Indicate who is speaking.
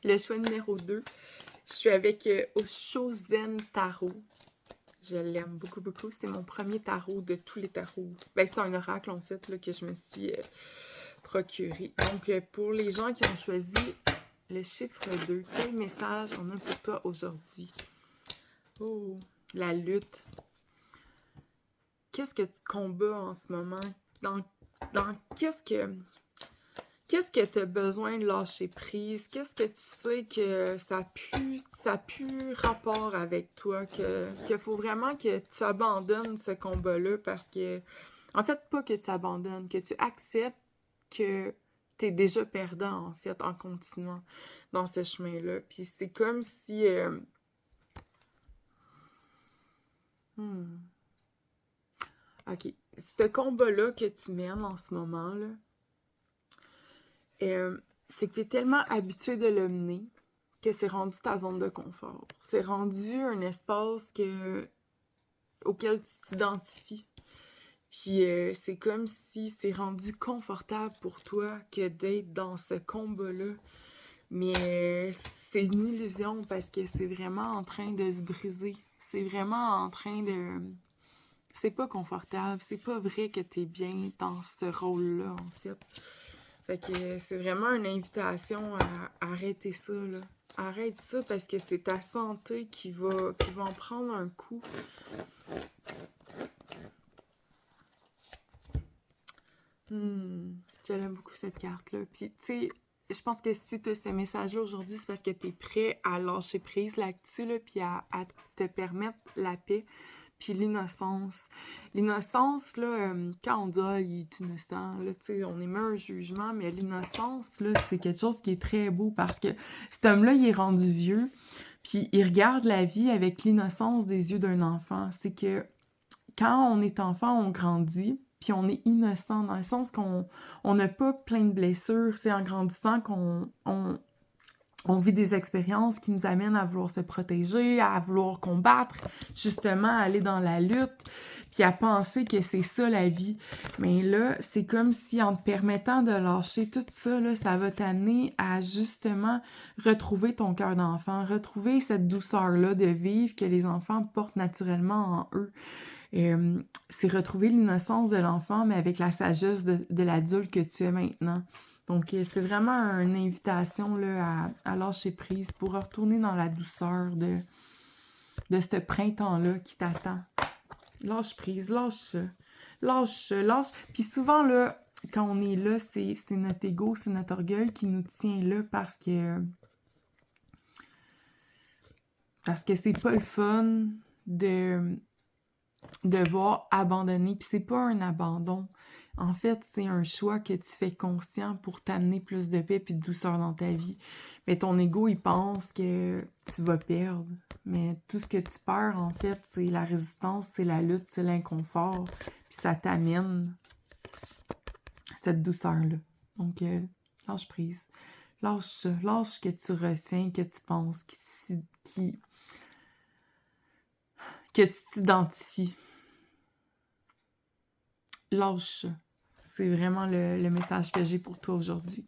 Speaker 1: Le choix numéro 2, je suis avec Osho-zen Tarot. Je l'aime beaucoup, beaucoup. C'est mon premier tarot de tous les tarots. Ben, c'est un oracle, en fait, là, que je me suis procuré. Donc, pour les gens qui ont choisi le chiffre 2, quel message on a pour toi aujourd'hui? Oh, la lutte. Qu'est-ce que tu combats en ce moment? Dans qu'est-ce que tu as besoin de lâcher prise? Qu'est-ce que tu sais que ça pue rapport avec toi? Qu'il faut vraiment que tu abandonnes ce combat-là parce que... En fait, pas que tu abandonnes, que tu acceptes que tu es déjà perdant, en fait, en continuant dans ce chemin-là. Puis c'est comme si... OK. Ce combat-là que tu mènes en ce moment, là, c'est que tu es tellement habitué de le mener que c'est rendu ta zone de confort. C'est rendu un espace auquel tu t'identifies. Puis c'est comme si c'est rendu confortable pour toi que d'être dans ce combat-là. Mais c'est une illusion parce que c'est vraiment en train de se briser. C'est vraiment en train de... C'est pas confortable. C'est pas vrai que t'es bien dans ce rôle-là, en fait. Fait que c'est vraiment une invitation à arrêter ça, là. Arrête ça parce que c'est ta santé qui va en prendre un coup. J'aime beaucoup cette carte-là. Puis, tu sais, je pense que si tu as ce message-là aujourd'hui, c'est parce que tu es prêt à lâcher prise là-dessus, là, puis à te permettre la paix, puis l'innocence. L'innocence, là, quand on dit « Ah, il est innocent », là, tu sais, on émet un jugement, mais l'innocence, là, c'est quelque chose qui est très beau parce que cet homme-là, il est rendu vieux, puis il regarde la vie avec l'innocence des yeux d'un enfant. C'est que quand on est enfant, on grandit, puis on est innocent, dans le sens qu'on n'a pas plein de blessures. C'est en grandissant qu'on vit des expériences qui nous amènent à vouloir se protéger, à vouloir combattre, justement, à aller dans la lutte, puis à penser que c'est ça la vie. Mais là, c'est comme si en te permettant de lâcher tout ça, là, ça va t'amener à justement retrouver ton cœur d'enfant, retrouver cette douceur-là de vivre que les enfants portent naturellement en eux. C'est retrouver l'innocence de l'enfant, mais avec la sagesse de l'adulte que tu es maintenant. Donc, c'est vraiment une invitation là, à lâcher prise pour retourner dans la douceur de ce printemps-là qui t'attend. Lâche prise, lâche ça. Lâche ça, lâche. Puis souvent, là, quand on est là, c'est notre ego, c'est notre orgueil qui nous tient là parce que c'est pas le fun de devoir abandonner. Puis c'est pas un abandon. En fait, c'est un choix que tu fais conscient pour t'amener plus de paix puis de douceur dans ta vie. Mais ton ego, il pense que tu vas perdre. Mais tout ce que tu perds, en fait, c'est la résistance, c'est la lutte, c'est l'inconfort. Puis ça t'amène cette douceur-là. Donc, lâche prise. Lâche ça. Lâche ce que tu ressens, que tu penses, que tu t'identifies. Lâche ça. C'est vraiment le message que j'ai pour toi aujourd'hui.